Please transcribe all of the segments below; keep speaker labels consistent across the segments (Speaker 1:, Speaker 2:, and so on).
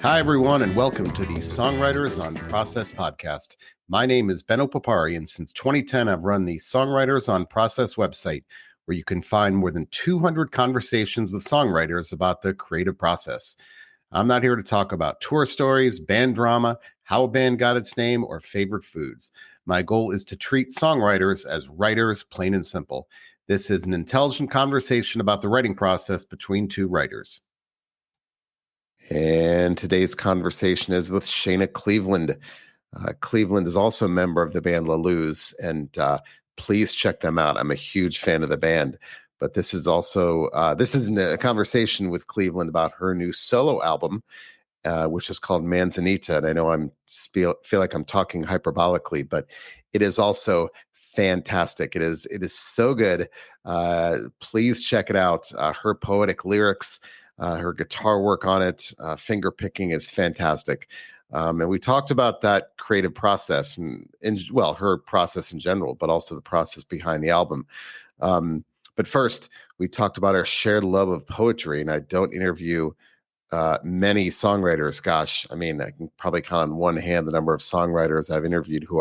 Speaker 1: Hi, everyone, and welcome to the Songwriters on Process podcast. My name is Benno Papari, and since 2010, I've run the Songwriters on Process website, where you can find more than 200 conversations with songwriters about the creative process. I'm not here to talk about tour stories, band drama, how a band got its name, or favorite foods. My goal is to treat songwriters as writers, plain and simple. This is an intelligent conversation about the writing process between two writers. And today's conversation is with Shana Cleveland. Cleveland is also a member of the band La Luz, and please check them out. I'm a huge fan of the band. But this is also this is a conversation with Cleveland about her new solo album, which is called Manzanita. And I know feel like I'm talking hyperbolically, but it is also fantastic. It is so good. Please check it out. Her poetic lyrics, her guitar work on it, finger picking is fantastic. And we talked about that creative process and her process in general, but also the process behind the album. But first, we talked about our shared love of poetry, and I don't interview many songwriters. Gosh, I mean, I can probably count on one hand the number of songwriters I've interviewed who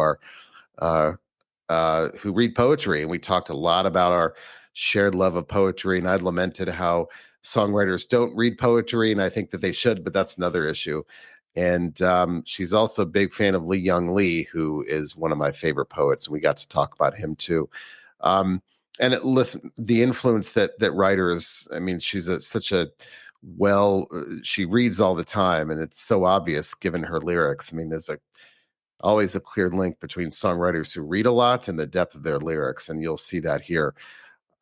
Speaker 1: read poetry. And we talked a lot about our shared love of poetry, and I lamented how songwriters don't read poetry, and I think that they should, but that's another issue. And she's also a big fan of Lee Young Lee, who is one of my favorite poets, and we got to talk about him too. Listen, the influence that writers, I mean, she's she reads all the time, and it's so obvious given her lyrics. I mean, there's always a clear link between songwriters who read a lot and the depth of their lyrics, and you'll see that here.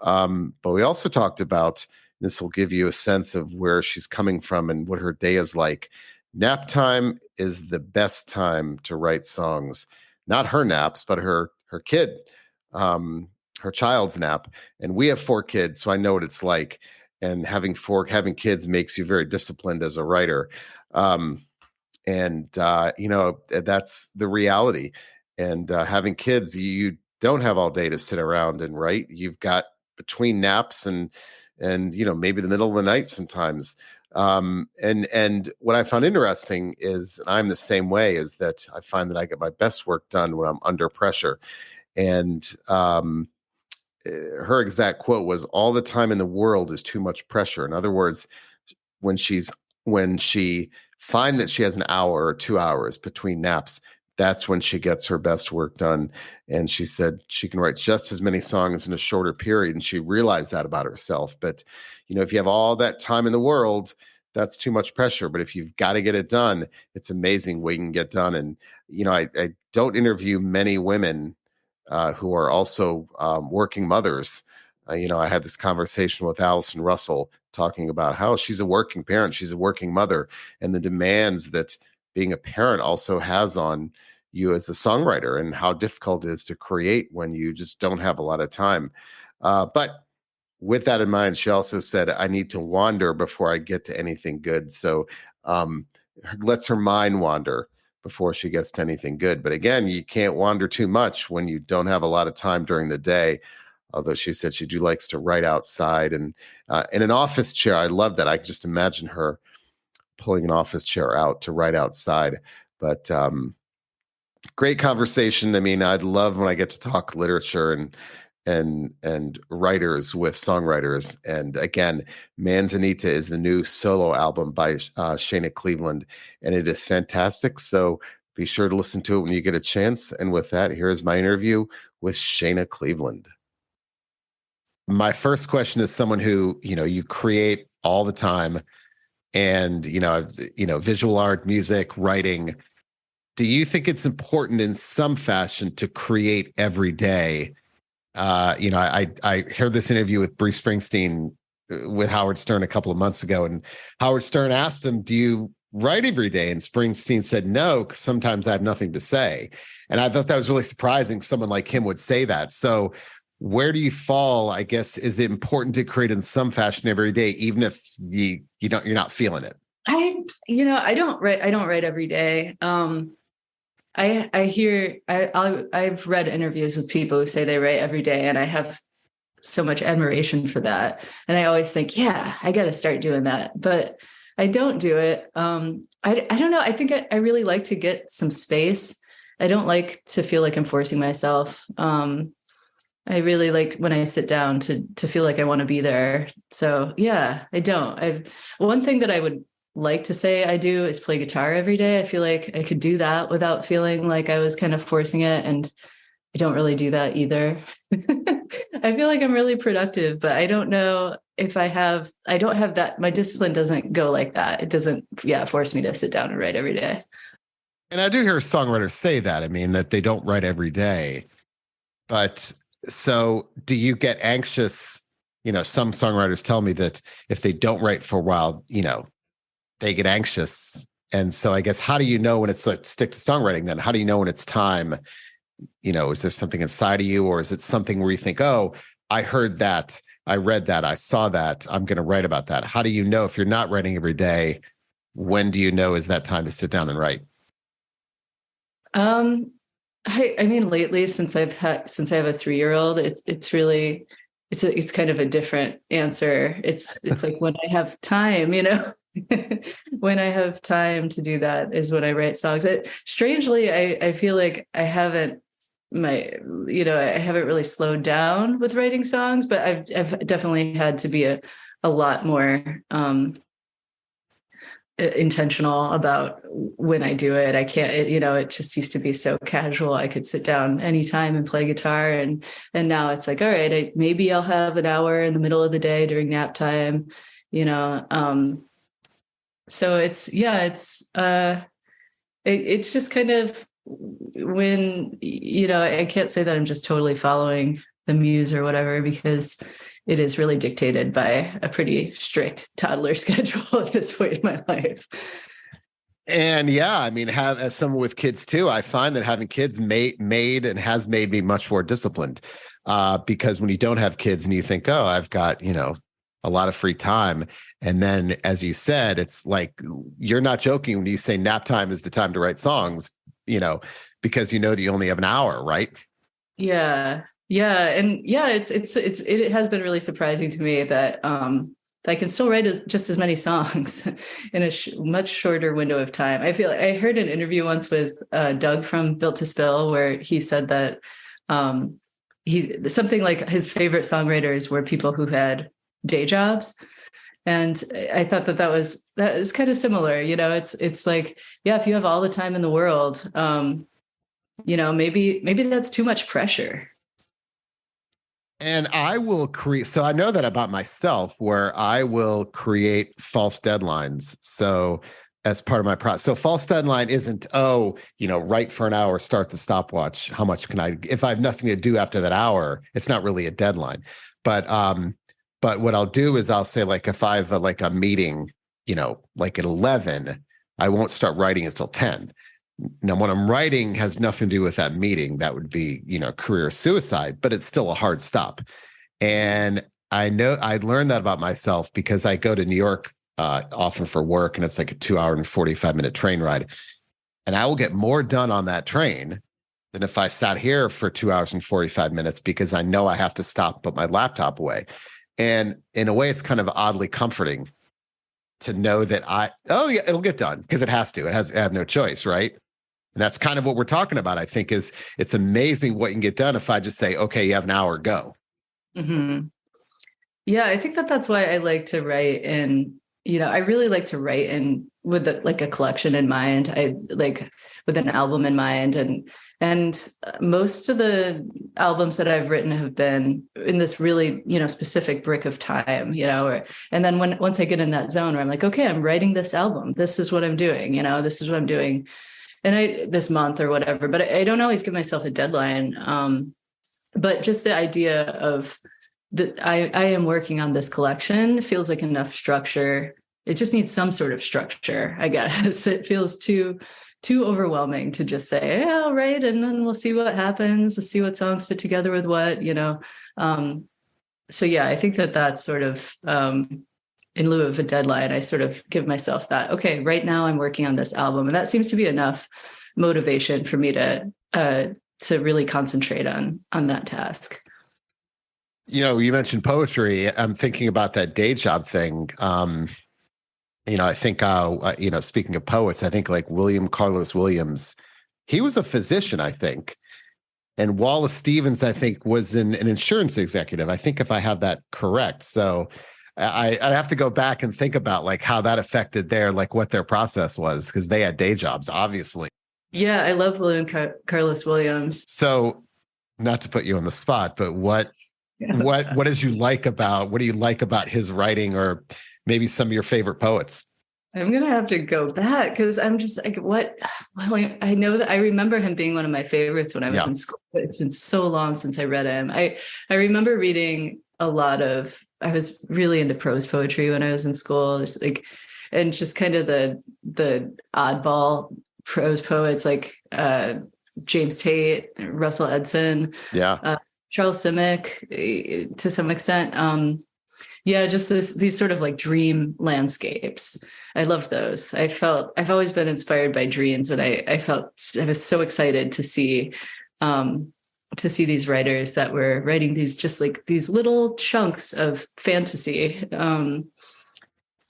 Speaker 1: But we also talked about, this will give you a sense of where she's coming from and what her day is like. Nap time is the best time to write songs. Not her naps, but her kid, her child's nap. And we have 4 kids, so I know what it's like. And having kids makes you very disciplined as a writer. That's the reality. And having kids, you don't have all day to sit around and write. You've got between naps and maybe the middle of the night sometimes. And what I found interesting is, and I'm the same way, is that I find that I get my best work done when I'm under pressure. And her exact quote was, "All the time in the world is too much pressure." In other words, when she finds that she has an hour or 2 hours between naps, that's when she gets her best work done. And she said she can write just as many songs in a shorter period. And she realized that about herself. But, if you have all that time in the world, that's too much pressure. But if you've got to get it done, it's amazing what you can get done. And, I don't interview many women who are also working mothers. I had this conversation with Allison Russell talking about how she's a working parent, she's a working mother, and the demands that being a parent also has on you as a songwriter, and how difficult it is to create when you just don't have a lot of time. But with that in mind, she also said, "I need to wander before I get to anything good." So lets her mind wander before she gets to anything good. But again, you can't wander too much when you don't have a lot of time during the day. Although she said she likes to write outside and in an office chair. I love that. I can just imagine her pulling an office chair out to write outside. But great conversation. I mean, I'd love when I get to talk literature and writers with songwriters. And again, Manzanita is the new solo album by Shana Cleveland, and it is fantastic. So be sure to listen to it when you get a chance. And with that, here is my interview with Shana Cleveland. My first question is someone who, you create all the time, and, visual art, music, writing. Do you think it's important in some fashion to create every day? I heard this interview with Bruce Springsteen with Howard Stern a couple of months ago, and Howard Stern asked him, "Do you write every day?" And Springsteen said, "No, because sometimes I have nothing to say." And I thought that was really surprising. Someone like him would say that. So where do you fall? I guess, is it important to create in some fashion every day, even if you're not feeling it?
Speaker 2: I don't write every day. I've read interviews with people who say they write every day, and I have so much admiration for that. And I always think, yeah, I got to start doing that. But I don't do it. I don't know. I think I really like to get some space. I don't like to feel like I'm forcing myself. I really like when I sit down to feel like I want to be there. So yeah, I don't. I've one thing that I would like to say I do is play guitar every day. I feel like I could do that without feeling like I was kind of forcing it. And I don't really do that either. I feel like I'm really productive, but I don't know if I don't have that. My discipline doesn't go like that. It doesn't, yeah, force me to sit down and write every day.
Speaker 1: And I do hear songwriters say that. I mean, that they don't write every day. But so do you get anxious? Some songwriters tell me that if they don't write for a while, they get anxious. And so I guess, how do you know when it's like stick to songwriting then? How do you know when it's time? Is there something inside of you, or is it something where you think, oh, I heard that, I read that, I saw that, I'm going to write about that? How do you know if you're not writing every day? When do you know is that time to sit down and write?
Speaker 2: Um, I mean, lately, since I have a 3-year-old, it's really, it's kind of a different answer. It's like when I have time, when I have time to do that is when I write songs. Strangely, I feel like I haven't really slowed down with writing songs, but I've definitely had to be a lot more intentional about when I do it. I can't, it just used to be so casual. I could sit down anytime and play guitar. And now it's like, all right, maybe I'll have an hour in the middle of the day during nap time, you know? So it's just kind of when, I can't say that I'm just totally following the muse or whatever, because it is really dictated by a pretty strict toddler schedule at this point in my life.
Speaker 1: And yeah, I mean, as someone with kids too, I find that having kids made and has made me much more disciplined. Because when you don't have kids and you think, oh, I've got, a lot of free time. And then, as you said, it's like, you're not joking when you say nap time is the time to write songs, because that you only have an hour, right?
Speaker 2: Yeah. Yeah. And yeah, it has been really surprising to me that, I can still write just as many songs in a much shorter window of time. I feel like I heard an interview once with Doug from Built to Spill, where he said that something like his favorite songwriters were people who had day jobs. And I thought that is kind of similar. It's like, yeah, if you have all the time in the world, maybe that's too much pressure.
Speaker 1: And I will create, so I know that about myself, where I will create false deadlines. So as part of my process, so false deadline isn't, write for an hour, start the stopwatch. How much can if I have nothing to do after that hour, it's not really a deadline. But what I'll do is I'll say, like, if I have a meeting, like at 11, I won't start writing until 10. Now, when I'm writing has nothing to do with that meeting. That would be, career suicide, but it's still a hard stop. And I know I learned that about myself because I go to New York often for work, and it's like a 2-hour and 45-minute train ride. And I will get more done on that train than if I sat here for 2 hours and 45 minutes, because I know I have to stop, put my laptop away. And in a way, it's kind of oddly comforting to know that it'll get done, because it has to. I have no choice, right? And that's kind of what we're talking about, I think, is it's amazing what you can get done if I just say, okay, you have an hour, go.
Speaker 2: Mm-hmm. Yeah, I think that's why I like to write I really like to write with like a collection in mind. I like with an album in mind. And most of the albums that I've written have been in this really, specific brick of time, and then once I get in that zone where I'm like, okay, I'm writing this album. This is what I'm doing, this is what I'm doing. And this month or whatever, but I don't always give myself a deadline. But just the idea of that I am working on this collection feels like enough structure. It just needs some sort of structure, I guess. It feels too overwhelming to just say, yeah, I'll write, and then we'll see what happens. We'll see what songs fit together with what, So yeah, I think that's sort of, in lieu of a deadline, I sort of give myself that, okay, right now I'm working on this album. And that seems to be enough motivation for me to really concentrate on that task.
Speaker 1: You mentioned poetry. I'm thinking about that day job thing. I think, speaking of poets, I think like William Carlos Williams, he was a physician, I think. And Wallace Stevens, I think, was an insurance executive. I think if I have that correct. So I'd have to go back and think about like how that affected like what their process was, because they had day jobs, obviously.
Speaker 2: Yeah, I love Carlos Williams.
Speaker 1: So not to put you on the spot, but
Speaker 2: Yeah.
Speaker 1: what do you like about his writing, or maybe some of your favorite poets?
Speaker 2: I'm gonna have to go back because I'm just like, what? Well, I know that I remember him being one of my favorites when I was
Speaker 1: Yeah.
Speaker 2: in school, but it's been so long since I read him. I remember reading a lot of. I was really into prose poetry when I was in school, just like, and just kind of the oddball prose poets like James Tate, Russell Edson,
Speaker 1: Yeah.
Speaker 2: Charles Simic, to some extent. Yeah, just these sort of like dream landscapes. I loved those. I've always been inspired by dreams, and I felt I was so excited to see these writers that were writing these just like these little chunks of fantasy.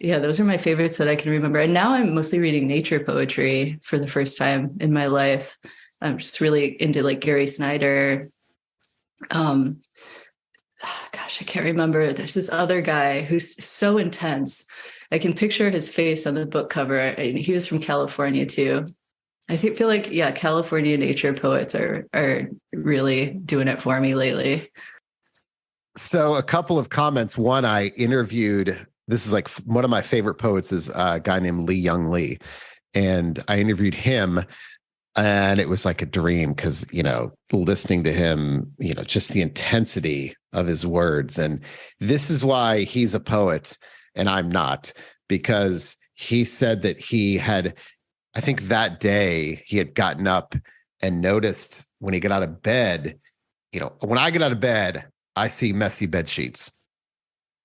Speaker 2: Yeah, those are my favorites that I can remember. And now I'm mostly reading nature poetry for the first time in my life. I'm just really into like Gary Snyder. Um, Gosh, I can't remember. There's this other guy who's so intense. I can picture his face on the book cover. And he was from California too. Feel like, yeah, California nature poets are really doing it for me lately.
Speaker 1: So a couple of comments. One, I interviewed, this is like one of my favorite poets is a guy named Lee Young Lee. And I interviewed him, and it was like a dream because, listening to him, just the intensity of his words. And this is why he's a poet and I'm not, because he said that I think that day he had gotten up and noticed when he got out of bed, when I get out of bed, I see messy bed sheets.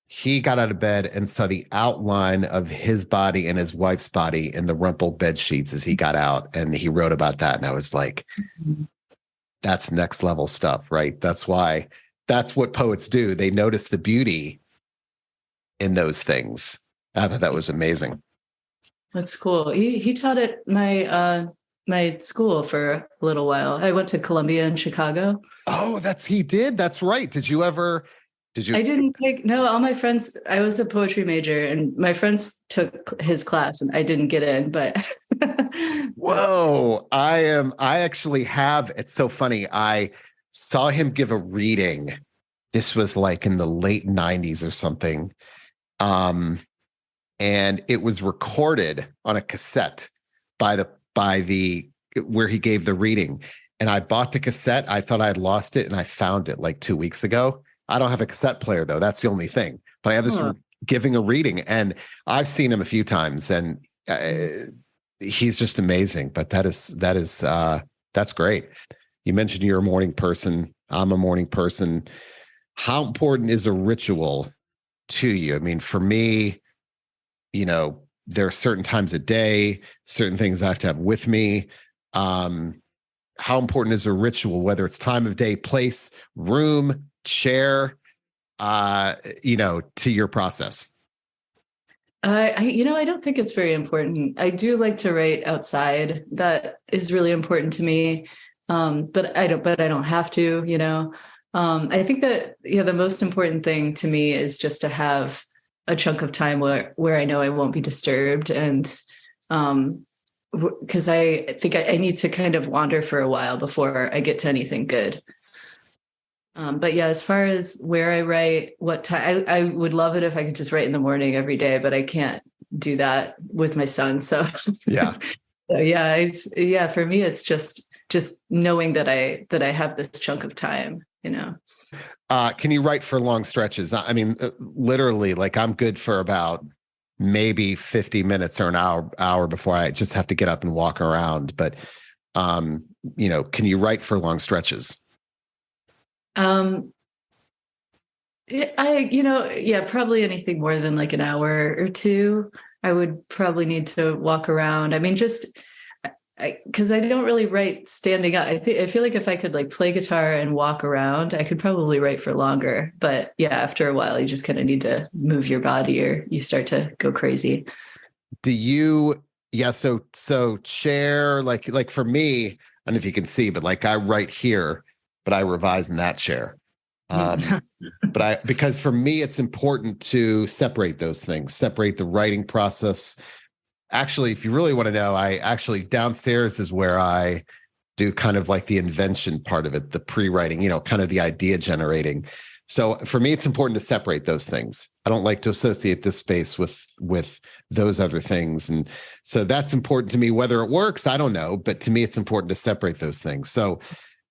Speaker 1: He got out of bed and saw the outline of his body and his wife's body in the rumpled bed sheets as he got out. And he wrote about that. And I was like, that's next level stuff, right? That's what poets do. They notice the beauty in those things. I thought that was amazing.
Speaker 2: That's cool. He taught at my school for a little while. I went to Columbia in Chicago.
Speaker 1: Oh, he did. That's right. Did you?
Speaker 2: I didn't take, no, all my friends, I was a poetry major and my friends took his class and I didn't get in, but.
Speaker 1: Whoa. I actually have, it's so funny. I saw him give a reading. This was like in the late 90s or something. And it was recorded on a cassette by the where he gave the reading. And I bought the cassette. I thought I had lost it and I found it like 2 weeks ago. I don't have a cassette player though. That's the only thing. But I have this giving a reading, and I've seen him a few times, and he's just amazing. But that's great. You mentioned you're a morning person. I'm a morning person. How important is a ritual to you? I mean, for me, there are certain times a day, certain things I have to have with me. How important is a ritual, whether it's time of day, place, room, chair, to your process?
Speaker 2: I don't think it's very important. I do like to write outside. That is really important to me. But I don't have to, I think that, the most important thing to me is just to have a chunk of time where I know I won't be disturbed. And, because I think I need to kind of wander for a while before I get to anything good. But yeah, as far as where I write, what time, I would love it if I could just write in the morning every day, but I can't do that with my son. So
Speaker 1: yeah,
Speaker 2: so yeah, for me, it's just knowing that I have this chunk of time,
Speaker 1: Can you write for long stretches? I mean, literally, like I'm good for about maybe 50 minutes or an hour before I just have to get up and walk around. But, can you write for long stretches?
Speaker 2: Probably anything more than like an hour or two. I would probably need to walk around. I mean, because I don't really write standing up. I feel like if I could like play guitar and walk around, I could probably write for longer. But yeah, after a while, you just kind of need to move your body or you start to go crazy.
Speaker 1: Do you, yeah, so chair, like for me, I don't know if you can see, but like I write here, but I revise in that chair. Um, but because for me, it's important to separate those things, separate the writing process. Actually, if you really want to know, I actually downstairs is where I do kind of like the invention part of it, the pre-writing, kind of the idea generating. So for me, it's important to separate those things. I don't like to associate this space with those other things. And so that's important to me. Whether it works, I don't know. But to me, it's important to separate those things. So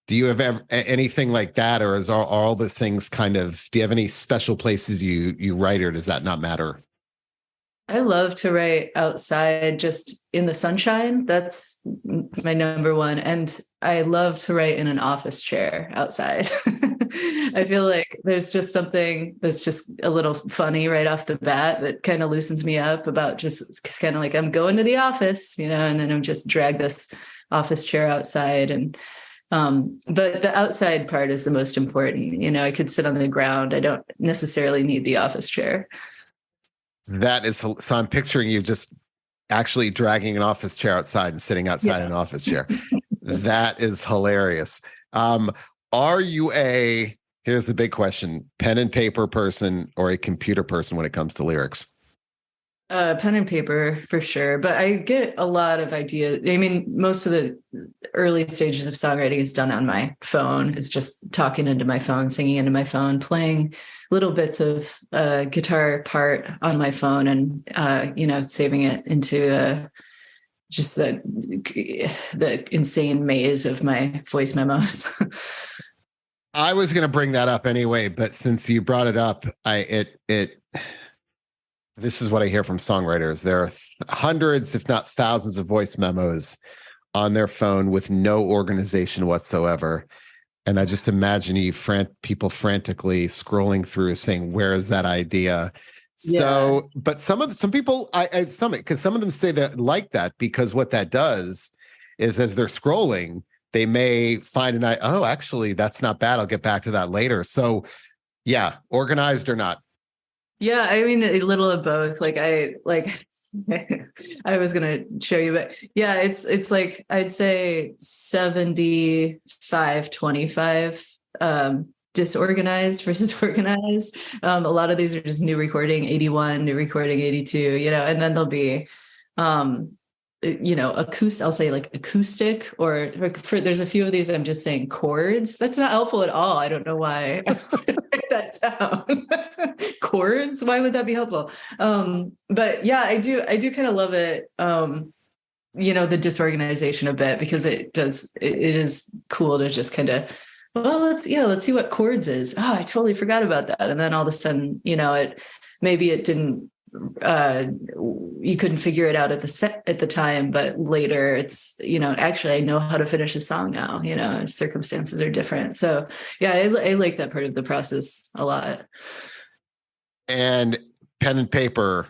Speaker 1: do you have anything like that? Or are all those things kind of, do you have any special places you write, or does that not matter?
Speaker 2: I love to write outside, just in the sunshine. That's my number one. And I love to write in an office chair outside. I feel like there's just something that's just a little funny right off the bat that kind of loosens me up about just kind of like I'm going to the office, and then I'm just drag this office chair outside. And but the outside part is the most important. I could sit on the ground. I don't necessarily need the office chair.
Speaker 1: That is so. I'm picturing you just actually dragging an office chair outside and sitting outside an office chair. That is hilarious. Are you here's the big question, pen and paper person or a computer person when it comes to lyrics?
Speaker 2: Pen and paper for sure, but I get a lot of ideas. I mean, most of the early stages of songwriting is done on my phone. It's just talking into my phone, singing into my phone, playing little bits of guitar part on my phone, and saving it into just the insane maze of my voice memos.
Speaker 1: I was going to bring that up anyway, but since you brought it up, this is what I hear from songwriters. There are hundreds, if not thousands, of voice memos on their phone with no organization whatsoever. And I just imagine people frantically scrolling through saying, where is that idea? Yeah. So, but some people, because some of them say that like that, because what that does is as they're scrolling, they may find oh, actually, that's not bad. I'll get back to that later. So yeah, organized or not.
Speaker 2: Yeah, I mean a little of both. I was gonna show you, but yeah, it's like I'd say 75-25 disorganized versus organized. A lot of these are just new recording 81, new recording 82, and then there'll be acoustic, I'll say like acoustic, or there's a few of these I'm just saying chords. That's not helpful at all. I don't know why. Write that down. Chords, why would that be helpful? But yeah, I do kind of love it. The disorganization a bit, because it is cool to just kind of, well, let's see what chords is. Oh, I totally forgot about that. And then all of a sudden, maybe it didn't, you couldn't figure it out at the time, but later it's, actually I know how to finish a song now, circumstances are different. So yeah, I like that part of the process a lot.
Speaker 1: And pen and paper,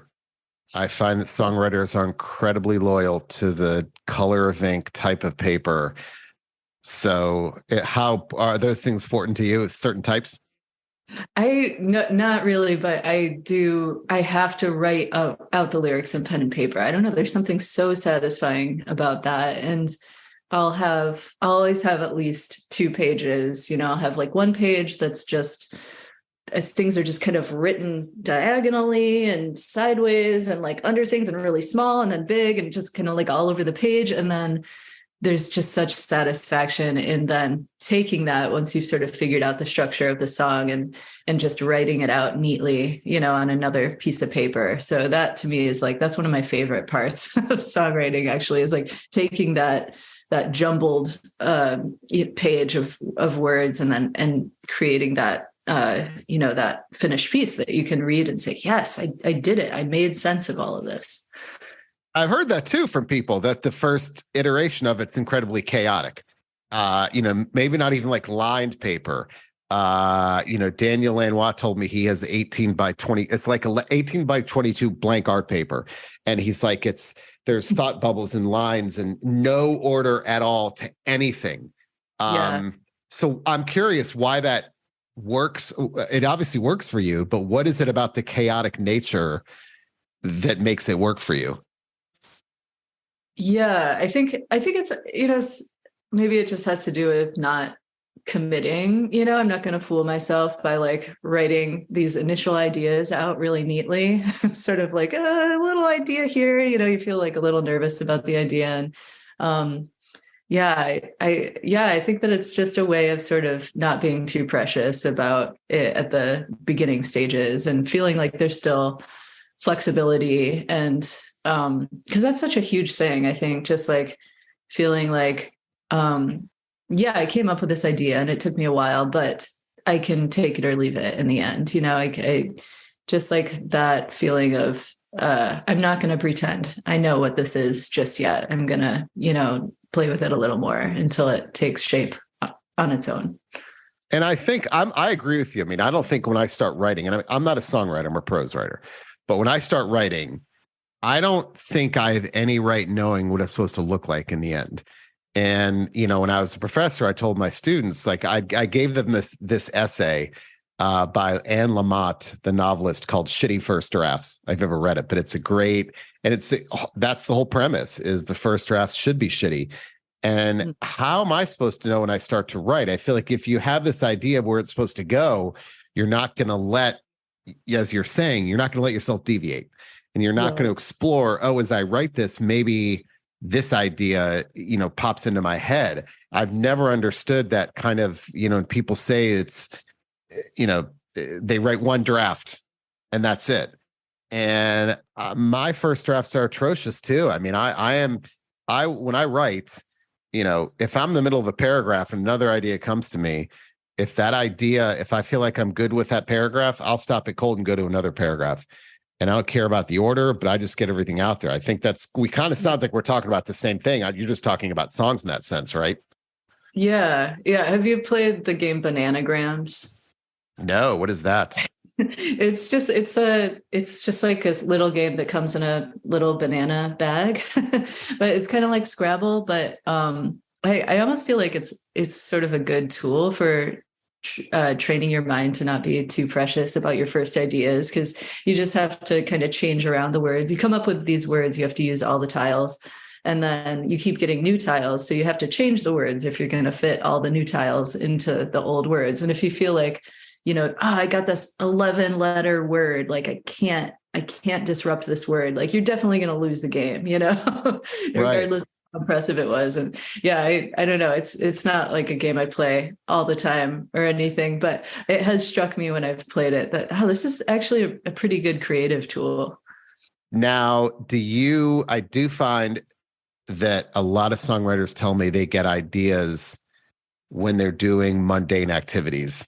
Speaker 1: I find that songwriters are incredibly loyal to the color of ink type of paper. So how are those things important to you with certain types?
Speaker 2: Not really, but I have to write out the lyrics in pen and paper. I don't know. There's something so satisfying about that. And I'll always have at least 2 pages, I'll have like one page that's just, things are just kind of written diagonally and sideways and like under things and really small and then big and just kind of like all over the page. And then there's just such satisfaction in then taking that, once you've sort of figured out the structure of the song, and just writing it out neatly, on another piece of paper. So that to me is like, that's one of my favorite parts of songwriting, actually, is like taking that jumbled page of words and creating that, that finished piece that you can read and say, yes, I did it. I made sense of all of this.
Speaker 1: I've heard that too from people, that the first iteration of it's incredibly chaotic. Maybe not even like lined paper. Daniel Lanois told me he has 18 by 20. It's like 18 by 22 blank art paper. And he's like, there's thought bubbles and lines and no order at all to anything. So I'm curious why that works. It obviously works for you, but what is it about the chaotic nature that makes it work for you?
Speaker 2: Yeah, I think it's, maybe it just has to do with not committing. I'm not going to fool myself by like writing these initial ideas out really neatly. Sort of like a little idea here, you feel like a little nervous about the idea. And um yeah, I think that it's just a way of sort of not being too precious about it at the beginning stages and feeling like there's still flexibility. And because that's such a huge thing, I think, just like feeling like yeah, I came up with this idea and it took me a while, but I can take it or leave it in the end. I just like that feeling of I'm not going to pretend I know what this is just yet. I'm going to, play with it a little more until it takes shape on its own.
Speaker 1: And I think I agree with you. I mean, I don't think when I start writing, and I'm not a songwriter, I'm a prose writer, but when I start writing, I don't think I have any right knowing what it's supposed to look like in the end. And when I was a professor, I told my students, like I gave them this essay by Anne Lamott, the novelist, called "Shitty First Drafts." I've never read it, but it's a great, and that's the whole premise: is the first drafts should be shitty. And how am I supposed to know when I start to write? I feel like if you have this idea of where it's supposed to go, you're not going to let, as you're saying, you're not going to let yourself deviate, and you're not going to explore. Oh, as I write this, maybe this idea, pops into my head. I've never understood that kind of, people say it's, they write one draft and that's it. And my first drafts are atrocious too. I mean, when I write, if I'm in the middle of a paragraph and another idea comes to me, if I feel like I'm good with that paragraph, I'll stop it cold and go to another paragraph. And I don't care about the order, but I just get everything out there. I think we kind of sounds like we're talking about the same thing. You're just talking about songs in that sense, right?
Speaker 2: Yeah. Yeah. Have you played the game Bananagrams?
Speaker 1: No, what is that?
Speaker 2: It's just like a little game that comes in a little banana bag, but it's kind of like Scrabble. But I almost feel like it's sort of a good tool for training your mind to not be too precious about your first ideas, because you just have to kind of change around the words. You come up with these words, you have to use all the tiles, and then you keep getting new tiles, so you have to change the words if you're going to fit all the new tiles into the old words. And if you feel like, I got this 11 letter word, like I can't disrupt this word, like you're definitely going to lose the game, regardless of how impressive it was. And yeah, I don't know, it's not like a game I play all the time or anything, but it has struck me when I've played it that, this is actually a pretty good creative tool.
Speaker 1: Now, I do find that a lot of songwriters tell me they get ideas when they're doing mundane activities,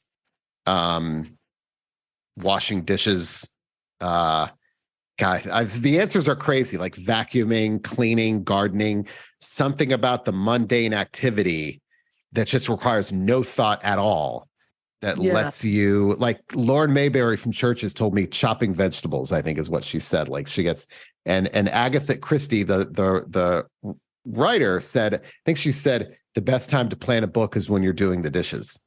Speaker 1: washing dishes. God, the answers are crazy, like vacuuming, cleaning, gardening, something about the mundane activity that just requires no thought at all, that lets you, like Lauren Mayberry from Churches told me, chopping vegetables, I think is what she said. Like she gets, and Agatha Christie, the writer, said, I think she said, the best time to plan a book is when you're doing the dishes.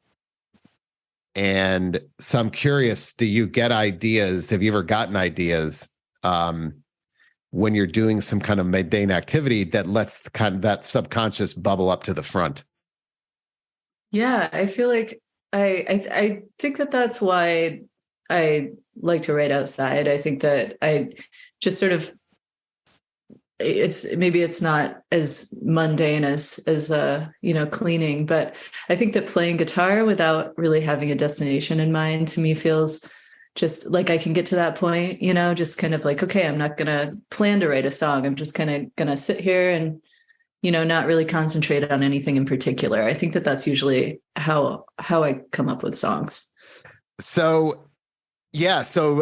Speaker 1: And so I'm curious, do you get ideas? Have you ever gotten ideas when you're doing some kind of mundane activity that lets that subconscious bubble up to the front?
Speaker 2: Yeah, I feel like I think that that's why I like to write outside. I think that I just sort of, it's not as mundane as cleaning, but I think that playing guitar without really having a destination in mind, to me, feels just like I can get to that point, just kind of like, okay, I'm not gonna plan to write a song, I'm just kind of gonna sit here and not really concentrate on anything in particular. I think that that's usually how I come up with songs.
Speaker 1: So yeah, so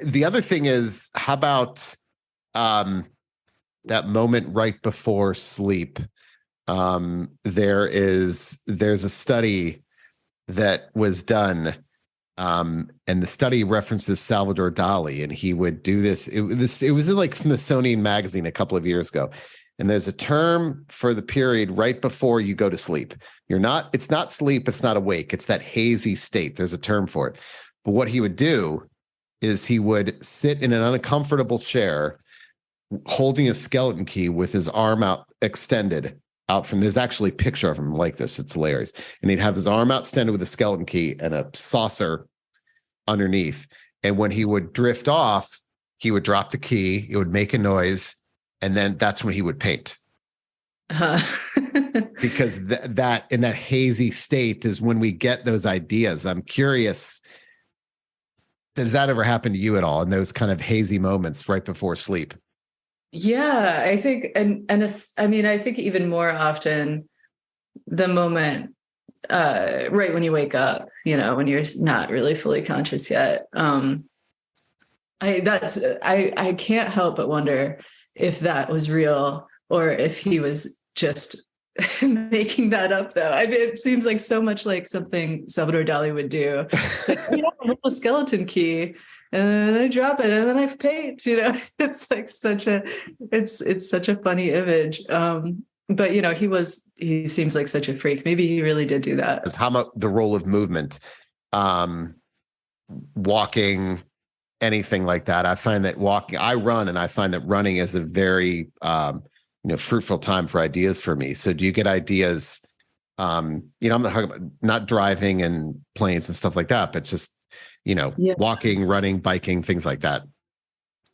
Speaker 1: the other thing is, how about that moment right before sleep? There's a study that was done, and the study references Salvador Dali, and he would do this. It was in like Smithsonian Magazine a couple of years ago, and there's a term for the period right before you go to sleep. It's not sleep, it's not awake, it's that hazy state. There's a term for it. But what he would do is he would sit in an uncomfortable chair holding a skeleton key with his arm out extended out from, there's actually a picture of him like this. It's hilarious. And he'd have his arm out extended with a skeleton key and a saucer underneath. And when he would drift off, he would drop the key, it would make a noise, and then that's when he would paint. Because that in that hazy state is when we get those ideas. I'm curious, does that ever happen to you at all in those kind of hazy moments right before sleep?
Speaker 2: Yeah, I think, I mean, I think even more often the moment, right when you wake up, when you're not really fully conscious yet. I can't help but wonder if that was real or if he was just making that up, though. I mean, it seems like so much like something Salvador Dali would do. It's like, I have a skeleton key, and then I drop it, and then I paint. It's like it's such a funny image. But he seems like such a freak. Maybe he really did do that.
Speaker 1: How about the role of movement, walking, anything like that? I find that I run, and I find that running is a very fruitful time for ideas for me. So do you get ideas? I'm not talking about not driving and planes and stuff like that, but just,
Speaker 2: Yeah.
Speaker 1: walking, running, biking, things like that.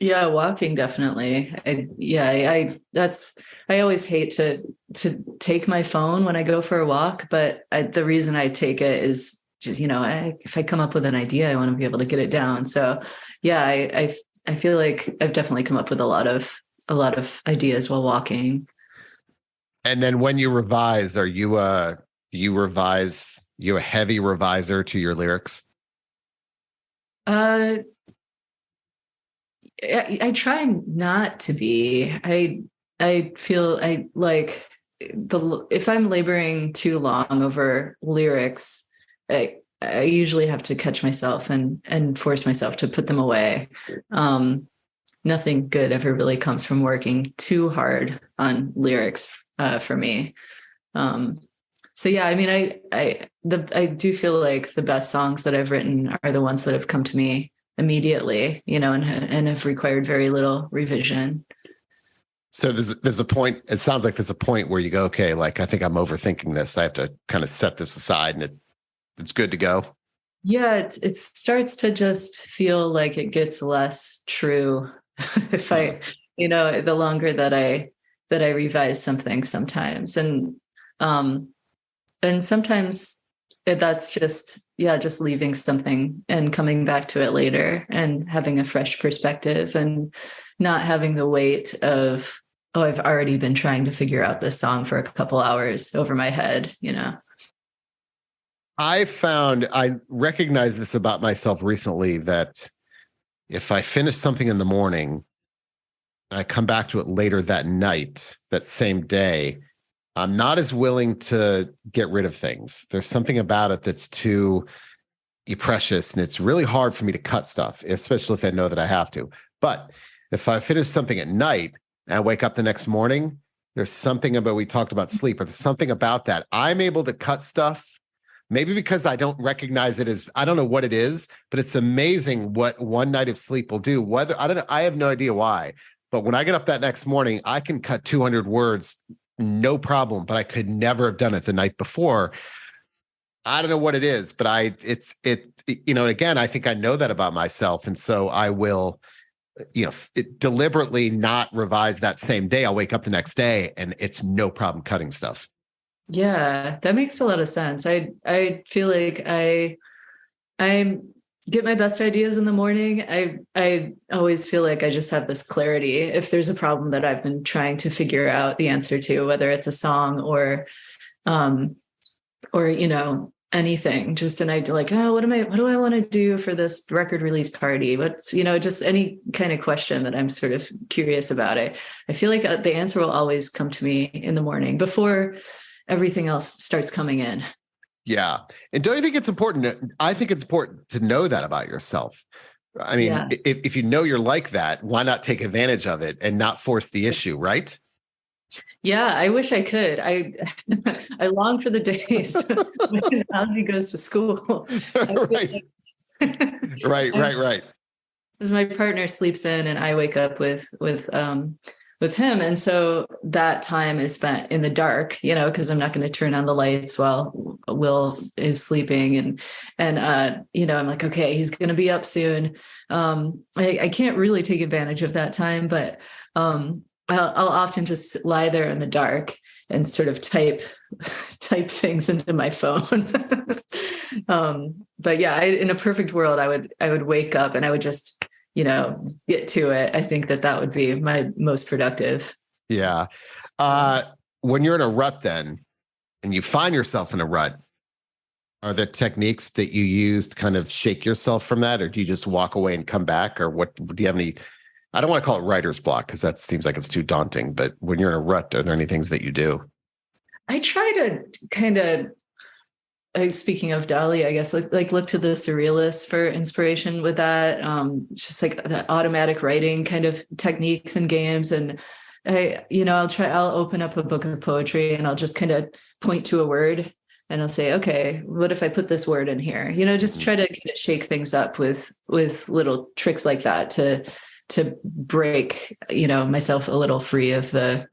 Speaker 2: Yeah, walking definitely. I always hate to take my phone when I go for a walk, but the reason I take it is just, if I come up with an idea, I want to be able to get it down. So yeah, I feel like I've definitely come up with a lot of ideas while walking.
Speaker 1: And then when you revise, you a heavy reviser to your lyrics?
Speaker 2: I try not to be. I feel I like if I'm laboring too long over lyrics, I usually have to catch myself and force myself to put them away. Nothing good ever really comes from working too hard on lyrics for me. So yeah, I mean, I do feel like the best songs that I've written are the ones that have come to me immediately, and have required very little revision.
Speaker 1: So there's a point. It sounds like there's a point where you go, okay, like I think I'm overthinking this. I have to kind of set this aside, and it's good to go.
Speaker 2: Yeah, it starts to just feel like it gets less true if I, the longer that I revise something sometimes, and sometimes that's just leaving something and coming back to it later and having a fresh perspective and not having the weight of, oh, I've already been trying to figure out this song for a couple hours over my head.
Speaker 1: I recognized this about myself recently, that if I finish something in the morning, I come back to it later that night, that same day, I'm not as willing to get rid of things. There's something about it that's too precious, and it's really hard for me to cut stuff, especially if I know that I have to. But if I finish something at night and I wake up the next morning, there's something about, we talked about sleep, but there's something about that. I'm able to cut stuff, maybe because I don't recognize it as, I don't know what it is, but it's amazing what one night of sleep will do. Whether, I don't know, I have no idea why, but when I get up that next morning, I can cut 200 words, no problem, but I could never have done it the night before. I don't know what it is, but again, I think I know that about myself. And so I will, deliberately not revise that same day. I'll wake up the next day and it's no problem cutting stuff.
Speaker 2: Yeah, that makes a lot of sense. I feel like I get my best ideas in the morning. I always feel like I just have this clarity. If there's a problem that I've been trying to figure out the answer to, whether it's a song or anything, just an idea like, oh, what do I want to do for this record release party? What's, just any kind of question that I'm sort of curious about. I feel like the answer will always come to me in the morning before everything else starts coming in.
Speaker 1: Yeah. And don't you think it's important? I think it's important to know that about yourself. I mean, yeah. If you know you're like that, why not take advantage of it and not force the issue, right?
Speaker 2: Yeah, I wish I could. I long for the days when Ozzy goes to school.
Speaker 1: Right. Right.
Speaker 2: because my partner sleeps in and I wake up with him. And so that time is spent in the dark, because I'm not going to turn on the lights while Will is sleeping. And I'm like, okay, he's going to be up soon. I can't really take advantage of that time, but I'll often just lie there in the dark and sort of type things into my phone. But yeah, in a perfect world, I would wake up and I would just, get to it. I think that would be my most productive.
Speaker 1: Yeah. When you're in a rut then, and you find yourself in a rut, are there techniques that you use to kind of shake yourself from that? Or do you just walk away and come back? Or what, do you have any, I don't want to call it writer's block because that seems like it's too daunting, but when you're in a rut, are there any things that you do?
Speaker 2: I try to kind of, speaking of Dali, I guess like look to the surrealists for inspiration with that. Just like the automatic writing kind of techniques and games. And I'll open up a book of poetry and I'll just kind of point to a word and I'll say, okay, what if I put this word in here? Just try to kind of shake things up with little tricks like that to break, myself a little free of the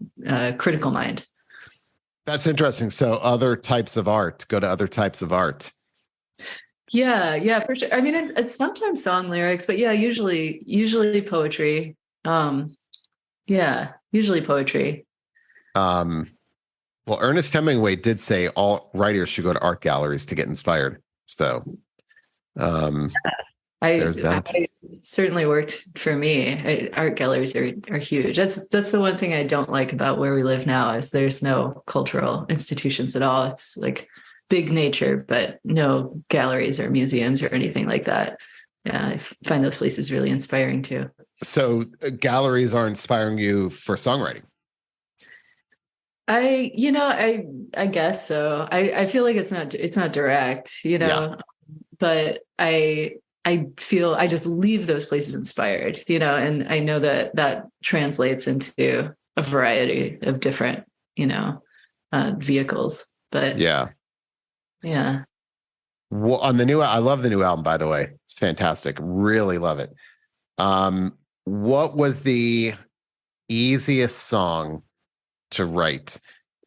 Speaker 2: critical mind.
Speaker 1: That's interesting. So other types of art, go to other types of art.
Speaker 2: Yeah, for sure. I mean, it's sometimes song lyrics, but yeah, usually poetry. Yeah, usually poetry.
Speaker 1: Well, Ernest Hemingway did say all writers should go to art galleries to get inspired. So there's that.
Speaker 2: I certainly worked for me. Art galleries are huge. That's the one thing I don't like about where we live now is there's no cultural institutions at all. It's like big nature, but no galleries or museums or anything like that. Yeah, I find those places really inspiring too.
Speaker 1: So galleries are inspiring you for songwriting.
Speaker 2: I guess so. I feel like it's not direct,
Speaker 1: Yeah.
Speaker 2: but I feel I just leave those places inspired, and I know that translates into a variety of different, vehicles. But
Speaker 1: Yeah.
Speaker 2: yeah.
Speaker 1: Well, I love the new album, by the way. It's fantastic. Really love it. What was the easiest song to write?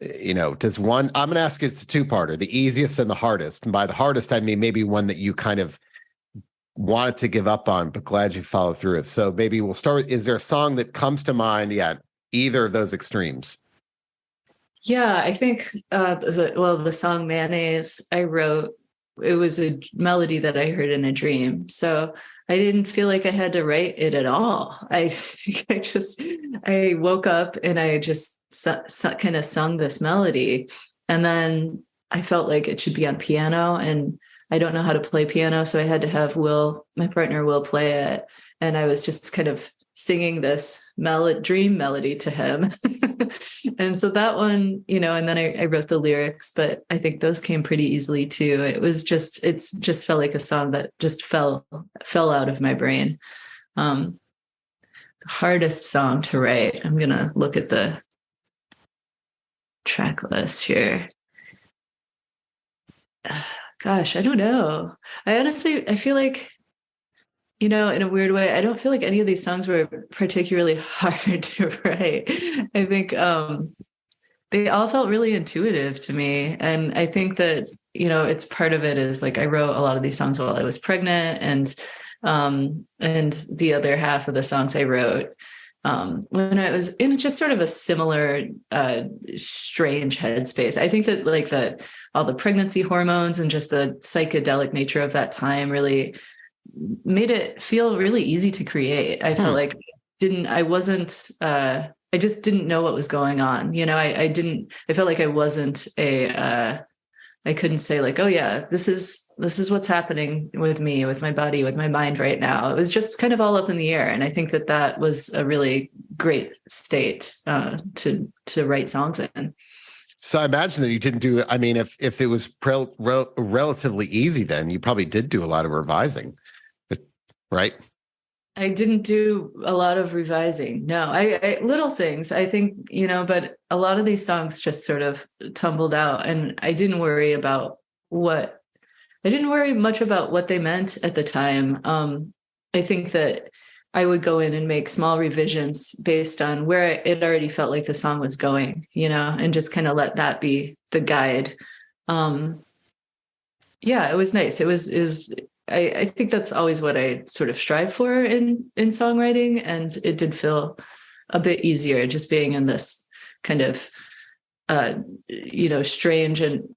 Speaker 1: Does one, I'm going to ask you, it's a two-parter, the easiest and the hardest. And by the hardest, I mean, maybe one that you kind of wanted to give up on, but glad you followed through it. So maybe we'll start with, is there a song that comes to mind? Yeah. Either of those extremes.
Speaker 2: Yeah, I think the song Mayonnaise I wrote, it was a melody that I heard in a dream. So I didn't feel like I had to write it at all. I think I woke up and I just kind of sung this melody. And then I felt like it should be on piano and I don't know how to play piano. So I had to have my partner Will play it. And I was just kind of singing this dream melody to him. And so that one, and then I wrote the lyrics, but I think those came pretty easily too. It's just felt like a song that just fell out of my brain. The hardest song to write. I'm going to look at the track list here. Gosh, I don't know. I feel like, in a weird way, I don't feel like any of these songs were particularly hard to write. I think they all felt really intuitive to me. And I think that, it's part of it is like I wrote a lot of these songs while I was pregnant and the other half of the songs I wrote when I was in just sort of a similar strange headspace. I think that all the pregnancy hormones and just the psychedelic nature of that time really made it feel really easy to create. I felt like I just didn't know what was going on. I felt like I wasn't I couldn't say like, oh yeah, this is what's happening with me, with my body, with my mind right now. It was just kind of all up in the air. And I think that was a really great state to write songs in.
Speaker 1: So I imagine that you didn't do, I mean, if it was relatively easy, then you probably did do a lot of revising, right?
Speaker 2: I didn't do a lot of revising. No, I little things, I think, but a lot of these songs just sort of tumbled out and I didn't worry much about what they meant at the time. I think that I would go in and make small revisions based on where it already felt like the song was going, and just kind of let that be the guide. Um, yeah, it was nice. I think that's always what I sort of strive for in songwriting. And it did feel a bit easier just being in this kind of, strange and,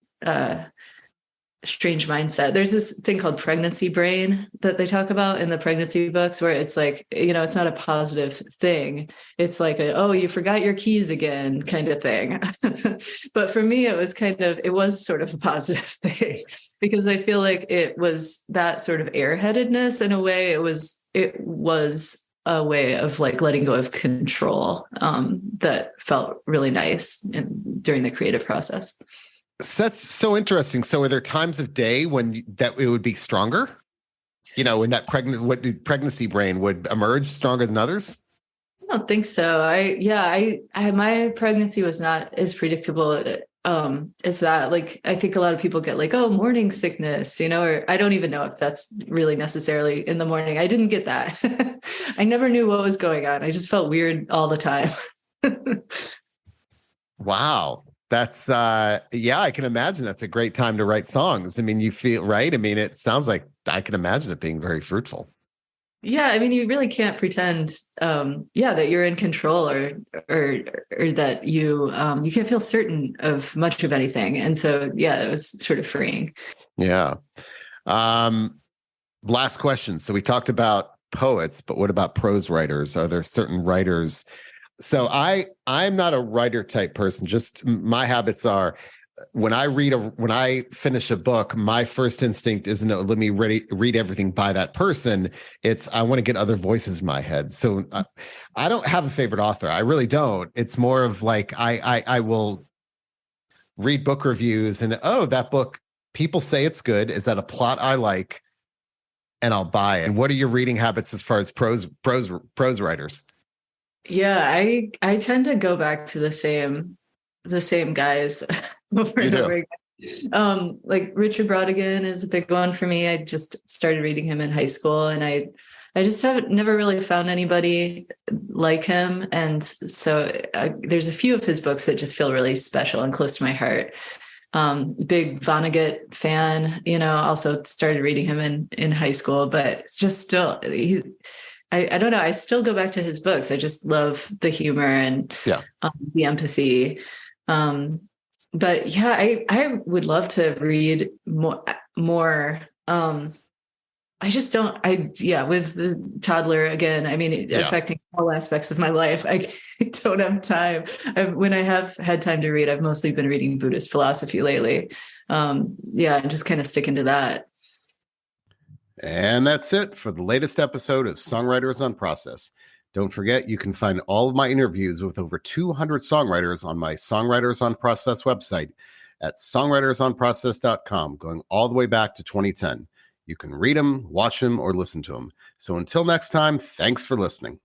Speaker 2: strange mindset. There's this thing called pregnancy brain that they talk about in the pregnancy books, where it's like, it's not a positive thing. It's like oh, you forgot your keys again kind of thing. But for me, it was sort of a positive thing, because I feel like it was that sort of airheadedness in a way. It was a way of like letting go of control, that felt really nice during the creative process.
Speaker 1: So that's so interesting. So are there times of day when that it would be stronger? When that pregnancy brain would emerge stronger than others?
Speaker 2: I don't think so. My pregnancy was not as predictable, as that. Like, I think a lot of people get like, oh, morning sickness, or I don't even know if that's really necessarily in the morning. I didn't get that. I never knew what was going on. I just felt weird all the time.
Speaker 1: Wow. That's I can imagine that's a great time to write songs. I mean, you feel right. I mean, it sounds like I can imagine it being very fruitful.
Speaker 2: Yeah, I mean, you really can't pretend, that you're in control, or that you can't feel certain of much of anything. And so, yeah, it was sort of freeing.
Speaker 1: Yeah. Last question. So we talked about poets, but what about prose writers? Are there certain writers? So I'm not a writer type person. Just my habits are when I finish a book, my first instinct isn't let me read everything by that person. It's I want to get other voices in my head. So I don't have a favorite author. I really don't. It's more of like I will read book reviews and that book, people say it's good. Is that a plot I like? And I'll buy it. And what are your reading habits as far as prose writers?
Speaker 2: Yeah, I tend to go back to the same guys over
Speaker 1: You
Speaker 2: and
Speaker 1: do.
Speaker 2: over again. Like Richard Brautigan is a big one for me. I just started reading him in high school, and I just haven't never really found anybody like him. And so there's a few of his books that just feel really special and close to my heart. Big Vonnegut fan, also started reading him in high school, but it's just still, I don't know. I still go back to his books. I just love the humor and
Speaker 1: Yeah.
Speaker 2: the empathy. But yeah, I would love to read more. I just don't, with the toddler again, I mean,
Speaker 1: Yeah.
Speaker 2: affecting all aspects of my life, I don't have time. When I have had time to read, I've mostly been reading Buddhist philosophy lately. And just kind of sticking to that.
Speaker 1: And that's it for the latest episode of Songwriters on Process. Don't forget, you can find all of my interviews with over 200 songwriters on my Songwriters on Process website at songwritersonprocess.com, going all the way back to 2010. You can read them, watch them, or listen to them. So until next time, thanks for listening.